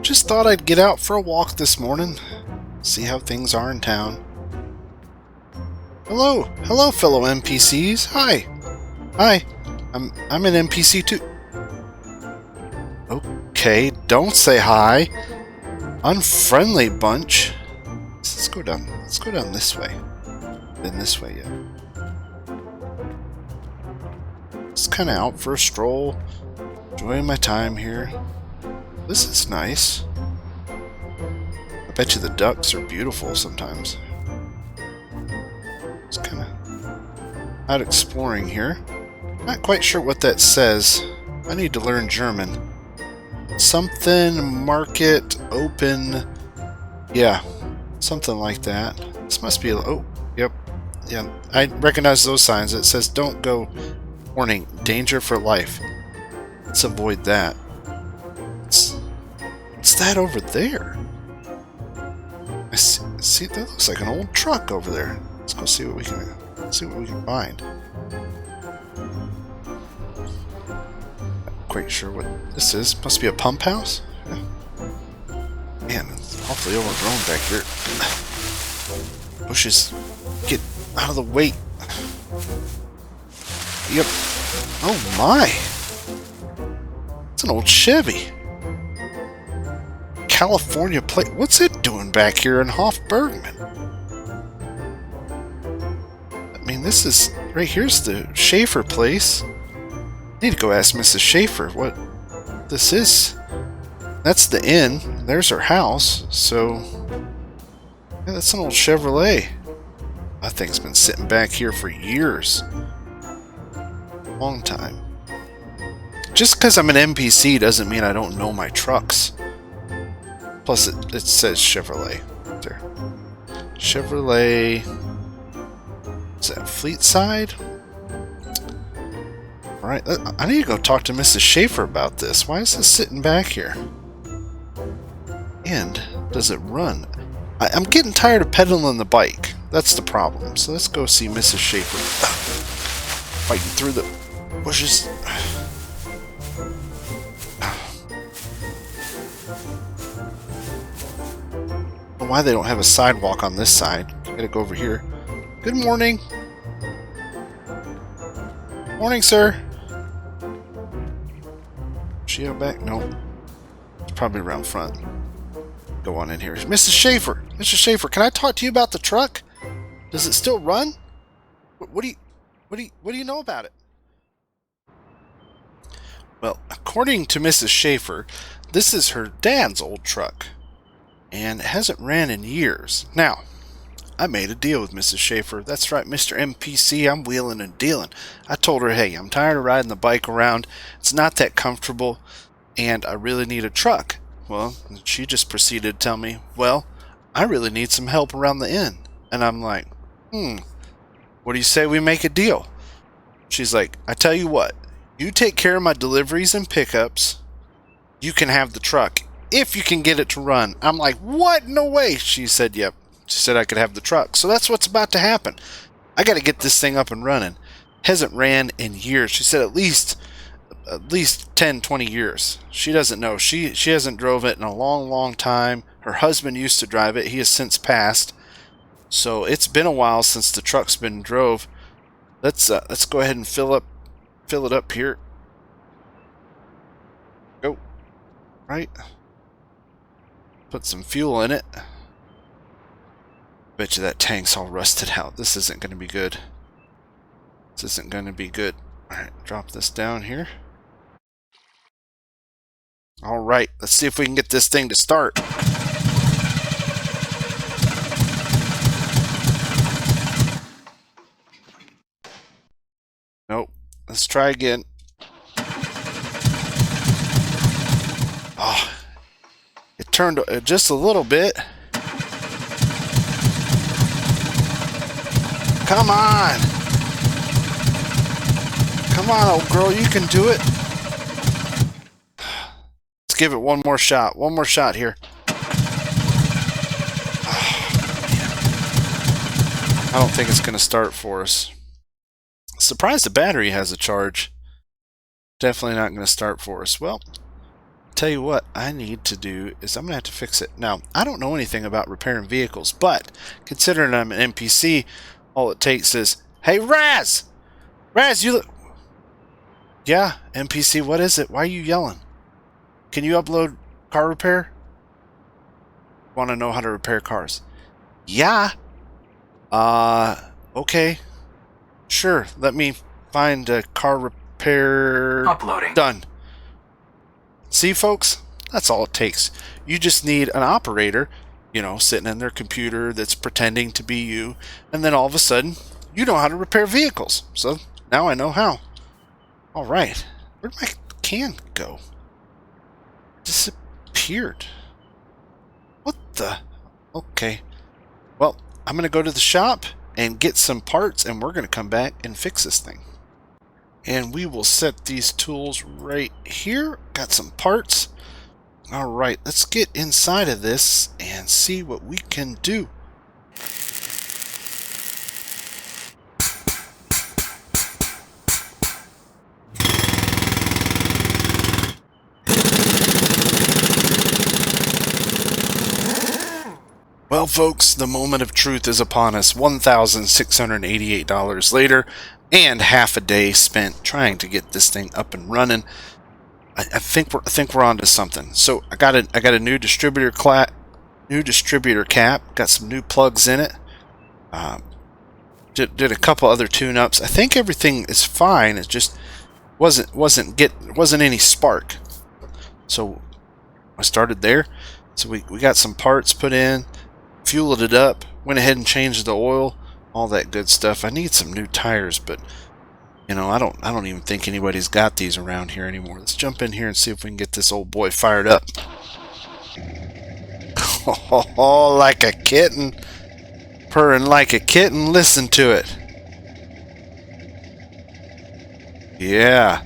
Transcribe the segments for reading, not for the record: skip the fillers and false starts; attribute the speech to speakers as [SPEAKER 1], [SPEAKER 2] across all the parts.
[SPEAKER 1] Just thought I'd get out for a walk this morning, see how things are in town. Hello, fellow NPCs. Hi. I'm an NPC too. Okay, don't say hi. Unfriendly bunch. Let's go down. Let's go down this way. Then this way, yeah. Just kind of out for a stroll, enjoying my time here. This is nice. I bet you the ducks are beautiful sometimes. Just kind of out exploring here. Not quite sure what that says. I need to learn German. Something, market, open. Yeah, something like that. This must be, oh, yep. Yeah, I recognize those signs. It says don't go. Warning, danger for life. Let's avoid that. What's that over there? I see, that looks like an old truck over there. Let's go see what we can find. Not quite sure what this is. Must be a pump house? Yeah. Man, it's awfully overgrown back here. Bushes, get out of the way. Yep. Oh my! It's an old Chevy. California plate. What's it doing back here in Hof Bergmann? I mean, this is right here's the Schaefer place. I need to go ask Mrs. Schaefer what this is. That's the inn. There's her house. So, yeah, that's an old Chevrolet. That thing's been sitting back here for years. Long time. Just because I'm an NPC doesn't mean I don't know my trucks. Plus, it says Chevrolet there. Chevrolet. Is that Fleet Side? Alright, I need to go talk to Mrs. Schaefer about this. Why is this sitting back here? And does it run? I'm getting tired of pedaling the bike. That's the problem. So let's go see Mrs. Schaefer. Fighting through the bushes. Why they don't have a sidewalk on this side. Gotta go over here. Good morning. Morning, sir. She out back? No. It's probably around front. Go on in here. Mrs. Schaefer! Mr. Schaefer, can I talk to you about the truck? Does it still run? What do you know about it? Well, according to Mrs. Schaefer, this is her dad's old truck. And it hasn't ran in years. Now, I made a deal with Mrs. Schaefer. That's right, Mr. NPC, I'm wheeling and dealing. I told her, hey, I'm tired of riding the bike around. It's not that comfortable, and I really need a truck. Well, she just proceeded to tell me, well, I really need some help around the inn. And I'm like, what do you say we make a deal? She's like, I tell you what, you take care of my deliveries and pickups, you can have the truck. If you can get it to run. I'm like, what? No way. She said, yep. She said I could have the truck. So that's what's about to happen. I got to get this thing up and running. Hasn't ran in years. She said at least 10, 20 years. She doesn't know. She hasn't drove it in a long, long time. Her husband used to drive it. He has since passed. So it's been a while since the truck's been drove. Let's go ahead and fill it up here. Go. Right. Put some fuel in it. Bet you that tank's all rusted out. This isn't going to be good. This isn't going to be good. Alright, drop this down here. Alright, let's see if we can get this thing to start. Nope. Let's try again. Oh. It turned just a little bit. Come on! Come on, old girl, you can do it. Let's give it one more shot. One more shot here. I don't think it's going to start for us. Surprised the battery has a charge. Definitely not going to start for us. Well, tell you what I need to do is I'm going to have to fix it. Now, I don't know anything about repairing vehicles, but considering I'm an NPC, all it takes is, hey, Raz! Raz, you look... Yeah, NPC, what is it? Why are you yelling? Can you upload car repair? Want to know how to repair cars? Yeah. Okay. Sure, let me find a car repair...
[SPEAKER 2] Uploading.
[SPEAKER 1] Done. See, folks? That's all it takes. You just need an operator, you know, sitting in their computer that's pretending to be you, and then all of a sudden, you know how to repair vehicles. So, now I know how. Alright. Where'd my can go? Disappeared. What the? Okay. Well, I'm going to go to the shop and get some parts, and we're going to come back and fix this thing. And we will set these tools right here. Got some parts. Alright, let's get inside of this and see what we can do. Well, folks, the moment of truth is upon us. $1,688 later, and half a day spent trying to get this thing up and running. I think we're onto something. So I got a new distributor cap. Got some new plugs in it. Did a couple other tune-ups. I think everything is fine. It just wasn't any spark. So I started there. So we got some parts put in. Fueled it up, went ahead and changed the oil, all that good stuff. I need some new tires, but you know, I don't even think anybody's got these around here anymore. Let's jump in here and see if we can get this old boy fired up. Oh, like a kitten, purring like a kitten. Listen to it. Yeah.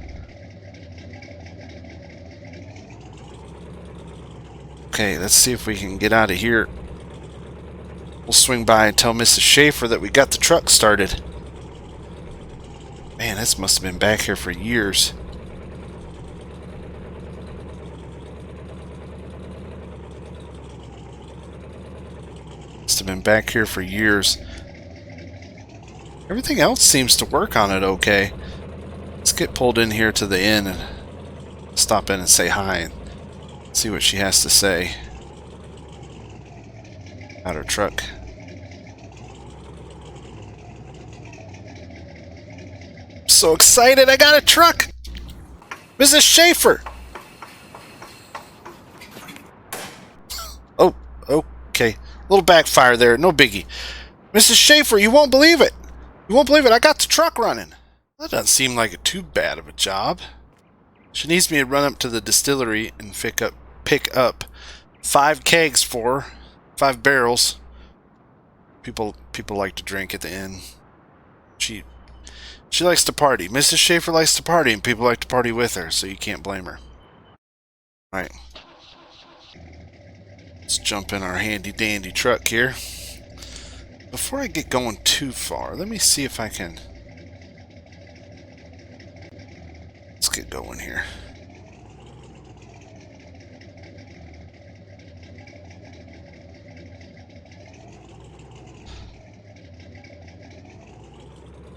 [SPEAKER 1] Okay, let's see if we can get out of here. We'll swing by and tell Mrs. Schaefer that we got the truck started. Man, this must have been back here for years. Must have been back here for years. Everything else seems to work on it okay. Let's get pulled in here to the inn and stop in and say hi and see what she has to say about her truck. I'm so excited, I got a truck! Mrs. Schaefer! Oh, okay. Little backfire there, no biggie. Mrs. Schaefer, you won't believe it! You won't believe it, I got the truck running! That doesn't seem like too bad of a job. She needs me to run up to the distillery and pick up 5 kegs for her. 5 barrels. People like to drink at the inn. She likes to party. Mrs. Schaefer likes to party, and people like to party with her, so you can't blame her. Right. Let's jump in our handy dandy truck here. Before I get going too far, let me see if I can... Let's get going here.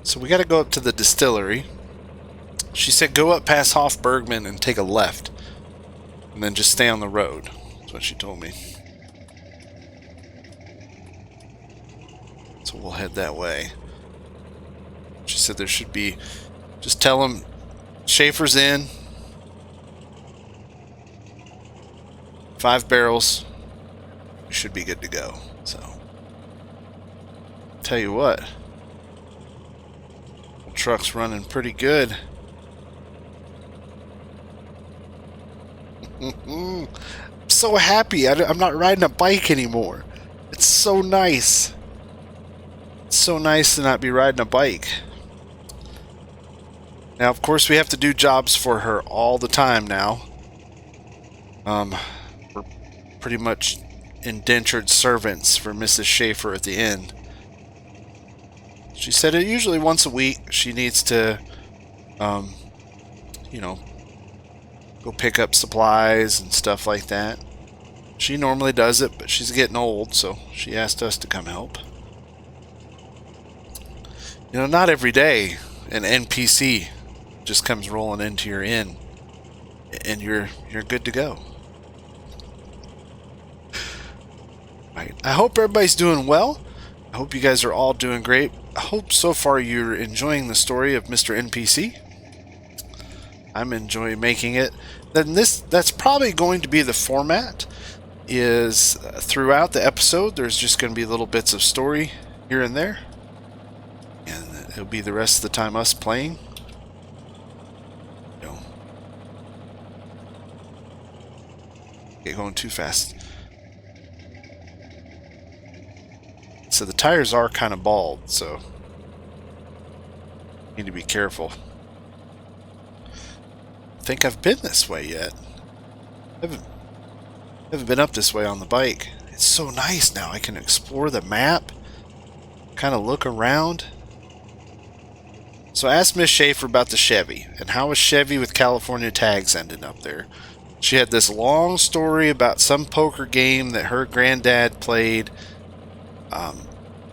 [SPEAKER 1] So we got to go up to the distillery. She said go up past Hof Bergmann and take a left. And then just stay on the road. That's what she told me. So we'll head that way. She said there should be... Just tell them Schaefer's in. 5 barrels. We should be good to go. So, tell you what. Truck's running pretty good. I'm so happy. I'm not riding a bike anymore. It's so nice. It's so nice to not be riding a bike. Now, of course, we have to do jobs for her all the time now. We're pretty much indentured servants for Mrs. Schaefer at the inn. She said it usually once a week she needs to, you know, go pick up supplies and stuff like that. She normally does it, but she's getting old, so she asked us to come help. You know, not every day an NPC just comes rolling into your inn and you're good to go. Right. I hope everybody's doing well. I hope you guys are all doing great. I hope so far you're enjoying the story of Mr. NPC. I'm enjoying making it. Then that's probably going to be the format, is throughout the episode there's just going to be little bits of story here and there. And it'll be the rest of the time us playing. No. Get going too fast. So the tires are kind of bald, so need to be careful. I think I've been this way yet. I haven't been up this way on the bike. It's so nice now. I can explore the map, kind of look around. So I asked Miss Schaefer about the Chevy, and how was Chevy with California tags ending up there. She had this long story about some poker game that her granddad played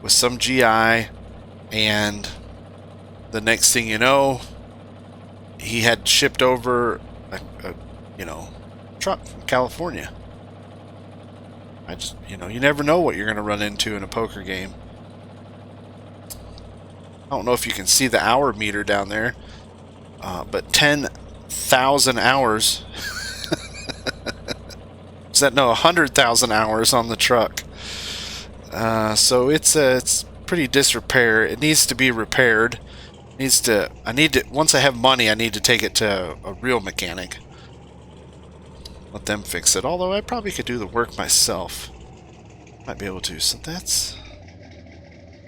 [SPEAKER 1] with some GI, and the next thing you know, he had shipped over a truck from California. You never know what you're going to run into in a poker game. I don't know if you can see the hour meter down there, but 10,000 hours. Is that, no, 100,000 hours on the truck. So it's pretty disrepair. It needs to be repaired. Once I have money, I need to take it to a real mechanic. Let them fix it. Although I probably could do the work myself. Might be able to. So that's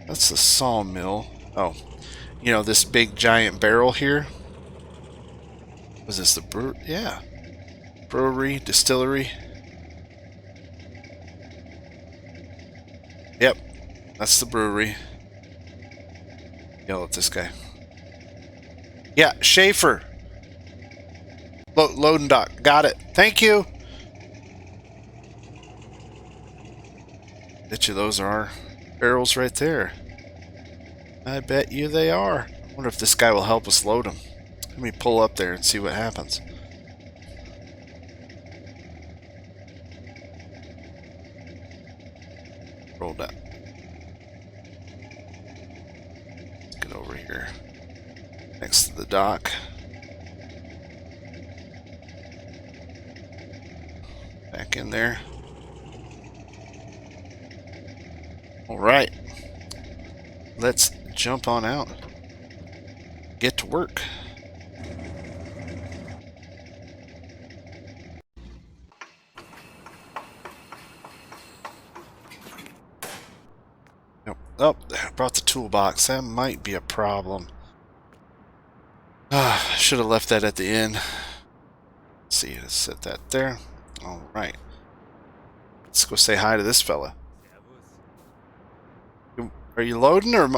[SPEAKER 1] the sawmill. Oh, this big giant barrel here. Was this the brewery? Yeah. Brewery, distillery. Yep, that's the brewery. Yell at this guy. Yeah, Schaefer. Loading dock. Got it. Thank you. Bet you those are barrels right there. I bet you they are. I wonder if this guy will help us load them. Let me pull up there and see what happens. Rolled up. Let's get over here. Next to the dock. Back in there. Alright. Let's jump on out. Get to work. Oh, I brought the toolbox. That might be a problem. I should have left that at the end. Let's see, let's set that there. Alright. Let's go say hi to this fella. Are you loading or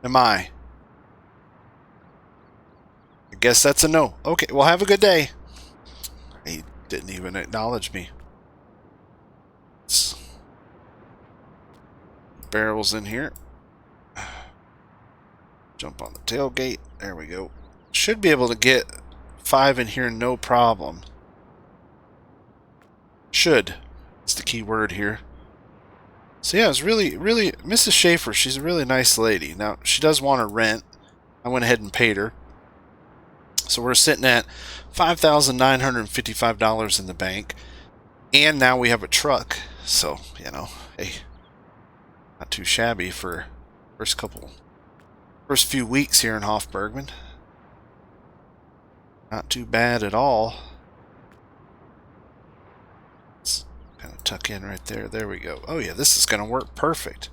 [SPEAKER 1] am I? I guess that's a no. Okay, well, have a good day. He didn't even acknowledge me. Barrels in here. Jump on the tailgate. There we go. Should be able to get 5 in here, no problem. Should. That's the key word here. So yeah, it was really, Mrs. Schaefer, she's a really nice lady. Now, she does want her rent. I went ahead and paid her. So we're sitting at $5,955 in the bank. And now we have a truck. So, hey, not too shabby for first few weeks here in Hof Bergmann. Not too bad at all. Let's kind of tuck in right there. There we go. Oh yeah, this is going to work perfect.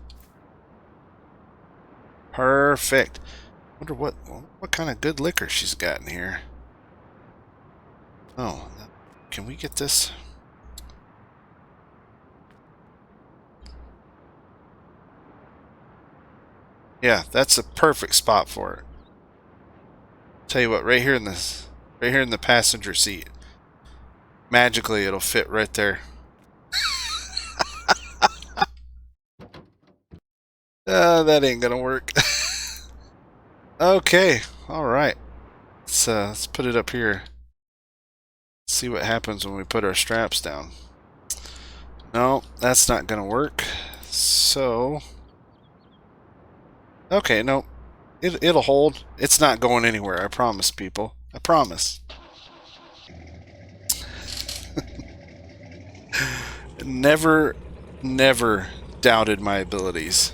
[SPEAKER 1] Perfect. Wonder what kind of good liquor she's got in here. Oh, can we get this? Yeah, that's a perfect spot for it. Tell you what, right here in the passenger seat. Magically, it'll fit right there. That ain't gonna work. Okay, alright. Let's put it up here. See what happens when we put our straps down. No, that's not gonna work. So... Okay, no. It'll hold. It's not going anywhere, I promise, people. I promise. Never doubted my abilities.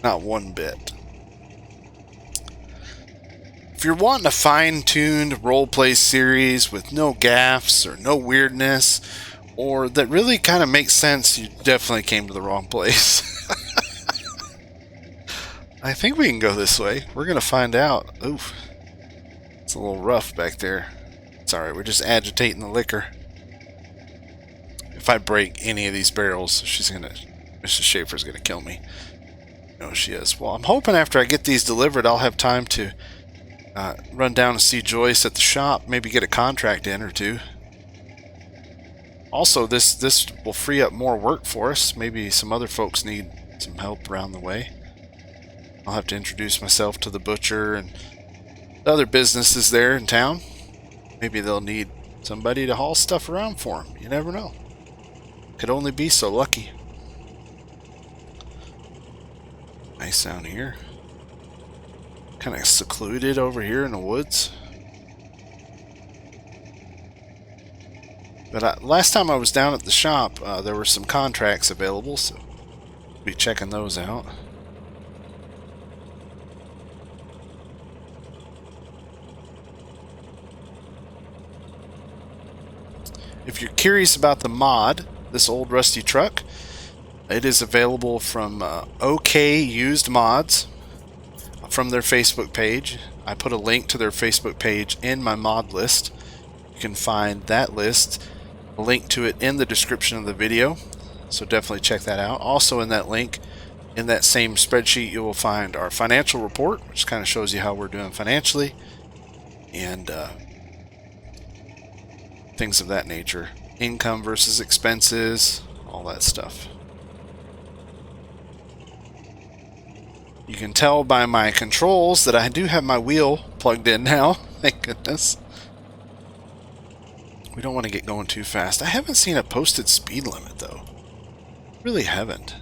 [SPEAKER 1] Not one bit. If you're wanting a fine-tuned roleplay series with no gaffes or no weirdness, or that really kind of makes sense, you definitely came to the wrong place. I think we can go this way. We're going to find out. Oof. It's a little rough back there. It's alright, we're just agitating the liquor. If I break any of these barrels, Mrs. Schaefer's gonna kill me. No, she is. Well, I'm hoping after I get these delivered, I'll have time to run down and see Joyce at the shop, maybe get a contract in or two. Also, this will free up more work for us. Maybe some other folks need some help around the way. I'll have to introduce myself to the butcher and the other businesses there in town. Maybe they'll need somebody to haul stuff around for them. You never know. Could only be so lucky. Nice down here. Kind of secluded over here in the woods. But last time I was down at the shop, there were some contracts available, so I'll be checking those out. If you're curious about the mod, this old rusty truck, it is available from OK Used Mods from their Facebook page. I put a link to their Facebook page in my mod list. You can find that list, a link to it in the description of the video, so definitely check that out. Also in that link, in that same spreadsheet, you will find our financial report, which kind of shows you how we're doing financially, and things of that nature. Income versus expenses, all that stuff. You can tell by my controls that I do have my wheel plugged in now. Thank goodness. We don't want to get going too fast. I haven't seen a posted speed limit though. Really haven't.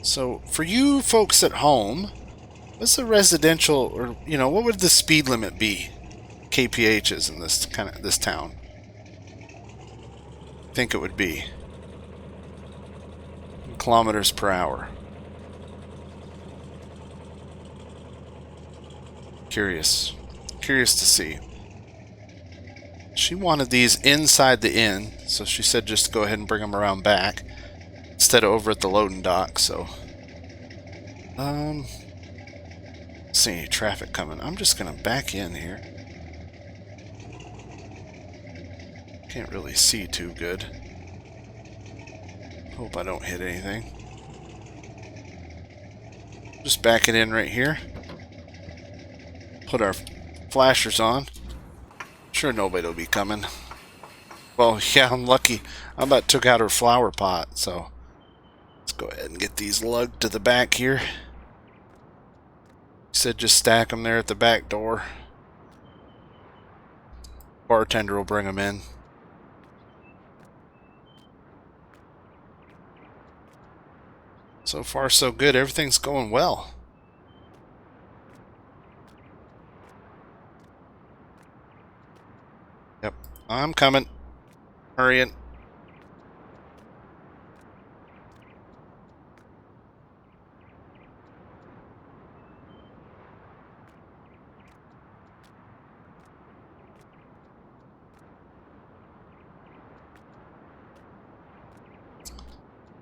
[SPEAKER 1] So for you folks at home, what's the residential, or what would the speed limit be? KPHs in this town. I think it would be kilometers per hour. Curious to see. She wanted these inside the inn, so she said just go ahead and bring them around back instead of over at the loading dock. So see any traffic coming. I'm just gonna back in here. Can't really see too good. Hope I don't hit anything. Just back it in right here. Put our flashers on. Sure nobody will be coming. Well, yeah, I'm lucky. I about took out her flower pot, so let's go ahead and get these lugged to the back here. Said just stack them there at the back door. Bartender will bring them in. So far, so good. Everything's going well. Yep, I'm coming. Hurrying.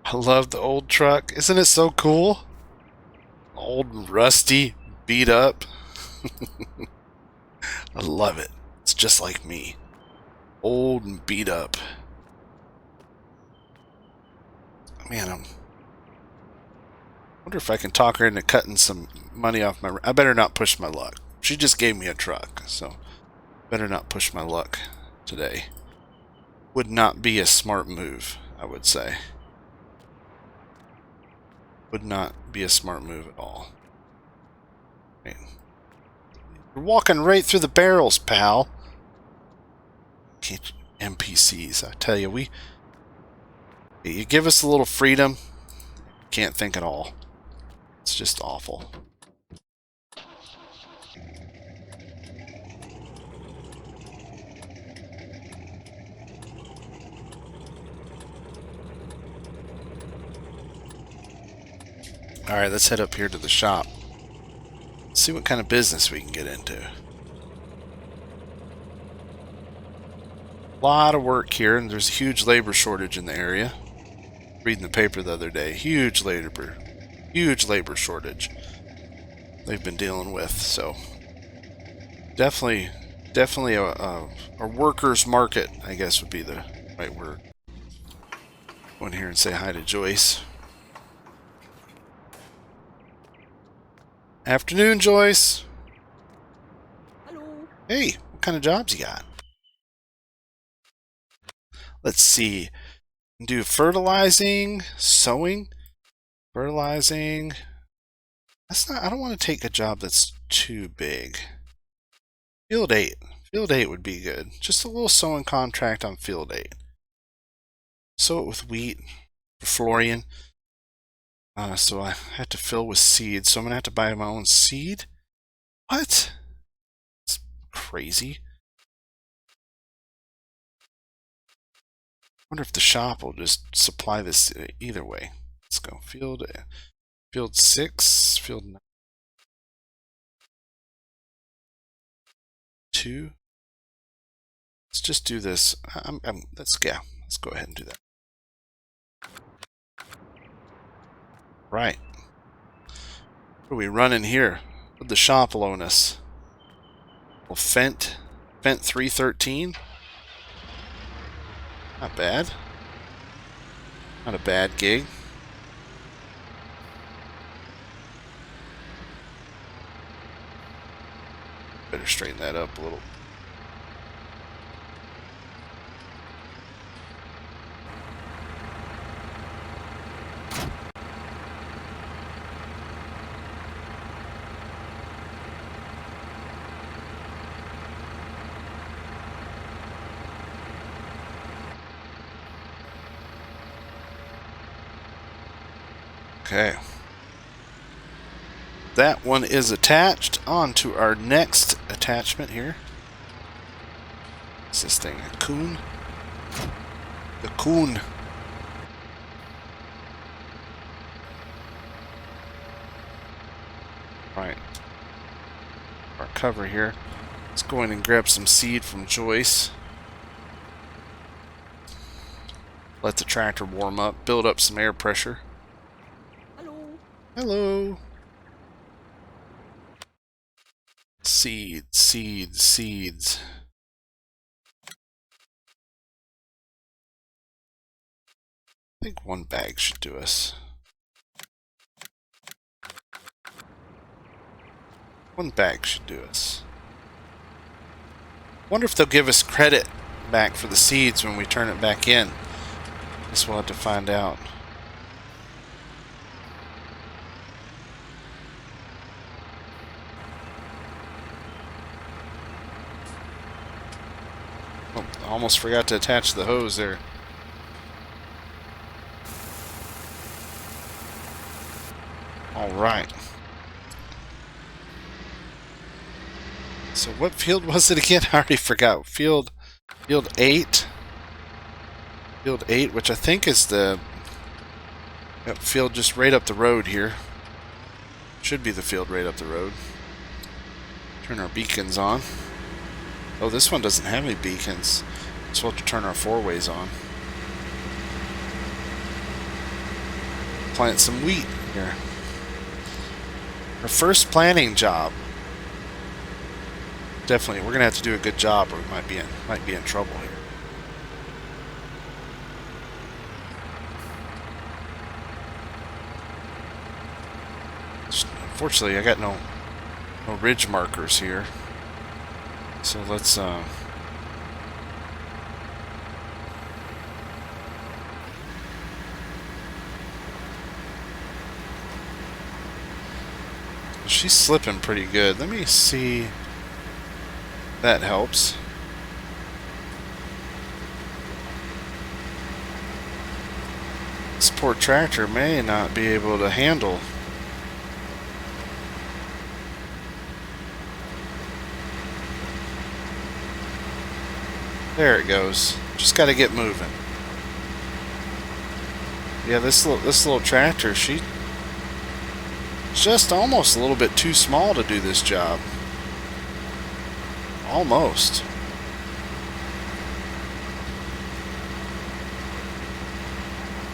[SPEAKER 1] I love the old truck. Isn't it so cool? Old and rusty, beat up. I love it. It's just like me. Old and beat up. Man, I wonder if I can talk her into cutting some money off my... I better not push my luck. She just gave me a truck, so better not push my luck. today. Would not be a smart move, I would say. Would not be a smart move at all. Right. You're walking right through the barrels, pal. NPCs, I tell you, you give us a little freedom, can't think at all. It's just awful. Alright, let's head up here to the shop. See what kind of business we can get into. A lot of work here, and there's a huge labor shortage in the area. Reading the paper the other day, huge labor shortage they've been dealing with. So definitely a workers' market, I guess would be the right word. Go in here and say hi to Joyce. Afternoon, Joyce.
[SPEAKER 2] Hello.
[SPEAKER 1] Hey, what kind of jobs you got? Let's see. Do fertilizing, sowing, fertilizing. That's not. I don't want to take a job that's too big. Field 8. Field 8 would be good. Just a little sowing contract on Field 8. Sow it with wheat for Florian. So I had to fill with seed. So I'm going to have to buy my own seed? What? It's crazy. I wonder if the shop will just supply this either way. Let's go. Field 6. Field 2. Let's just do this. Let's go ahead and do that. Right. What are we running here? What'd the shop loan us? Well, Fent 313. Not bad. Not a bad gig. Better straighten that up a little. Okay. That one is attached onto our next attachment here. Is this thing a coon? The coon. Right. Our cover here. Let's go in and grab some seed from Joyce. Let the tractor warm up, build up some air pressure. Hello. Seeds. I think one bag should do us. One bag should do us. Wonder if they'll give us credit back for the seeds when we turn it back in. Guess we'll have to find out. Oh, almost forgot to attach the hose there. All right. So what field was it again? I already forgot. Field 8. Field 8, which I think is the field just right up the road here. Should be the field right up the road. Turn our beacons on. Oh, this one doesn't have any beacons. So we'll have to turn our 4-ways on. Plant some wheat here. Our first planting job. Definitely, we're gonna have to do a good job, or we might be in trouble here. Unfortunately, I got no ridge markers here. So let's She's slipping pretty good. Let me see. That helps. This poor tractor may not be able to handle. There it goes. Just got to get moving. Yeah, this little tractor, she's just almost a little bit too small to do this job. Almost.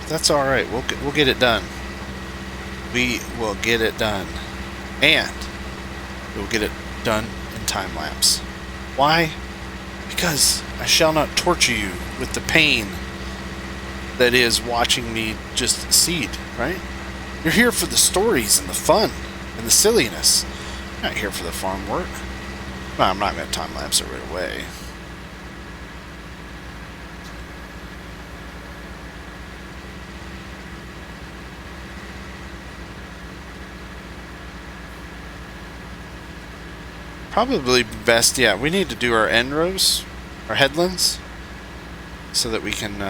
[SPEAKER 1] That's all right. We'll get it done. We will get it done, and we'll get it done in time lapse. Why? Because I shall not torture you with the pain that is watching me just seed, right? You're here for the stories and the fun and the silliness. You're not here for the farm work. Well, I'm not going to time lapse it right away. Probably best, yeah, we need to do our end rows, our headlands, so that we can,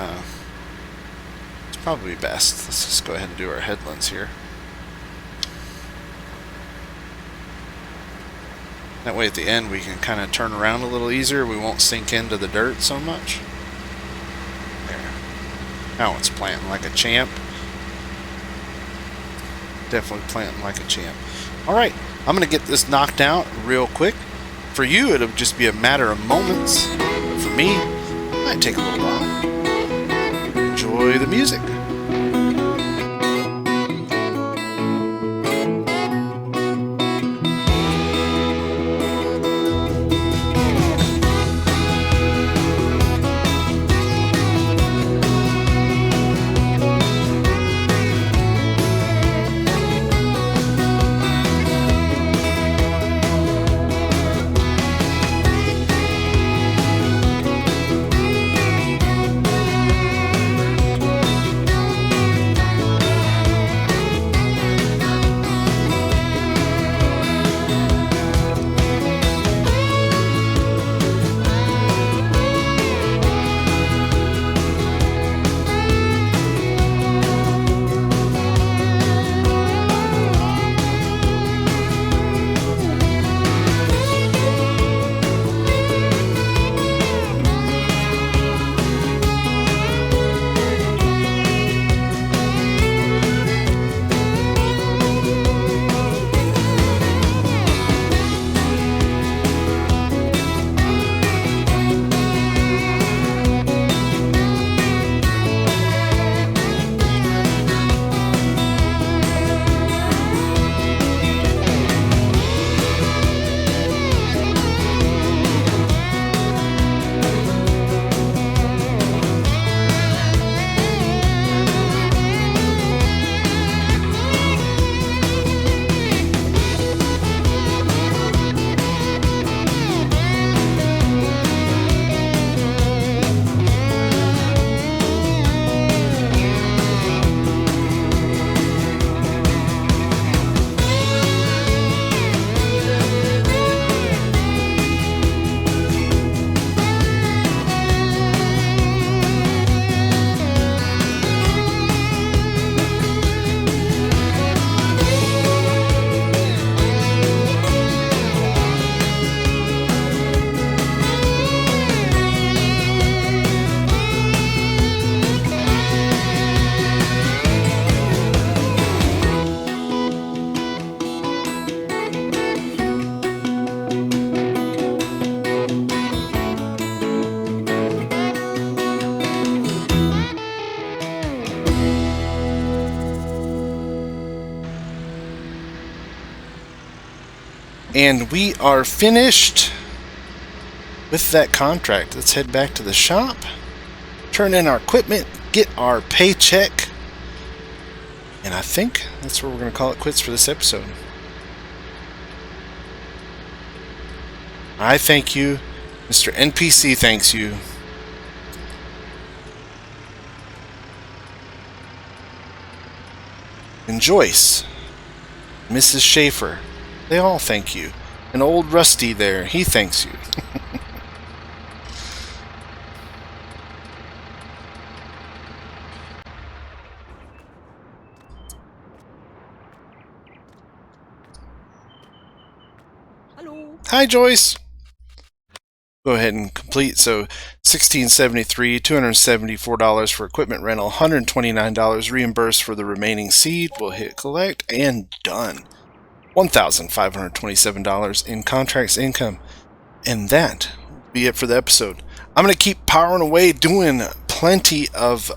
[SPEAKER 1] it's probably best. Let's just go ahead and do our headlands here. That way at the end we can kind of turn around a little easier. We won't sink into the dirt so much. There. Now it's planting like a champ. Definitely planting like a champ. Alright, I'm going to get this knocked out real quick. For you, it'll just be a matter of moments. But for me, it might take a little while. Enjoy the music. And we are finished with that contract. Let's head back to the shop, turn in our equipment, get our paycheck, and I think that's where we're going to call it quits for this episode. I thank you. Mr. NPC thanks you. And Joyce, Mrs. Schaefer, They all thank you. And old Rusty there, he thanks you.
[SPEAKER 2] Hallo.
[SPEAKER 1] Hi, Joyce. Go ahead and complete. So $1,673, $274 for equipment rental, $129 reimbursed for the remaining seed. We'll hit collect and done. $1,527 in contracts income. And that will be it for the episode. I'm going to keep powering away doing plenty of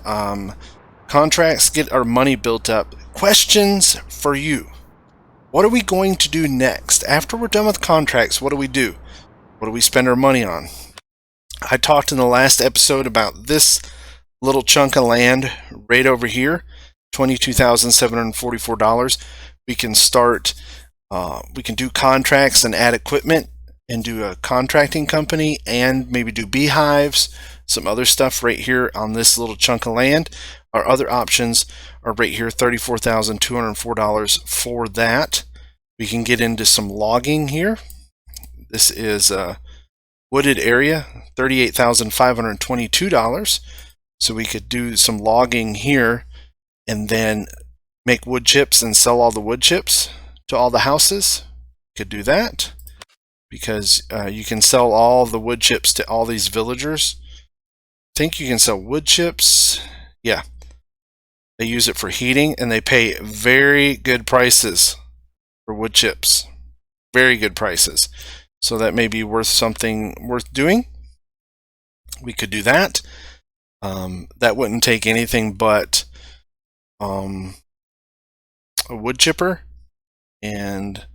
[SPEAKER 1] contracts, get our money built up. Questions for you. What are we going to do next? After we're done with contracts, what do we do? What do we spend our money on? I talked in the last episode about this little chunk of land right over here, $22,744. We can start, we can do contracts and add equipment and do a contracting company and maybe do beehives, some other stuff right here on this little chunk of land. Our other options are right here, $34,204 for that. We can get into some logging here. This is a wooded area, $38,522. So we could do some logging here and then make wood chips and sell all the wood chips to all the houses. Could do that because you can sell all the wood chips to all these villagers. I think you can sell wood chips. Yeah. They use it for heating and they pay very good prices for wood chips. Very good prices. So that may be worth something worth doing. We could do that. That wouldn't take anything but a wood chipper and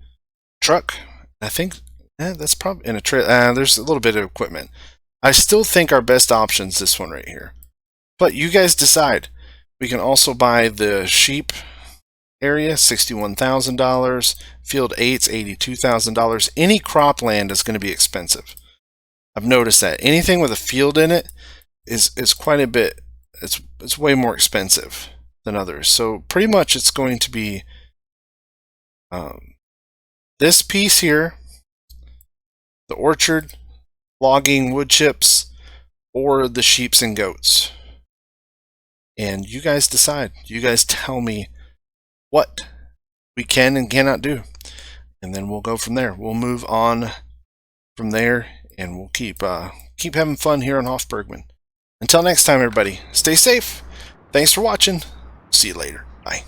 [SPEAKER 1] truck. I think that's probably in a trailer. There's a little bit of equipment. I still think our best option is this one right here. But you guys decide. We can also buy the sheep area, $61,000. Field 8's $82,000. Any cropland is going to be expensive. I've noticed that anything with a field in it is quite a bit. It's way more expensive than others. So pretty much it's going to be this piece here, the orchard, logging, wood chips, or the sheeps and goats. And you guys decide. You guys tell me what we can and cannot do. And then we'll go from there. We'll move on from there and we'll keep having fun here on Hof Bergmann. Until next time, everybody, stay safe. Thanks for watching. See you later. Bye.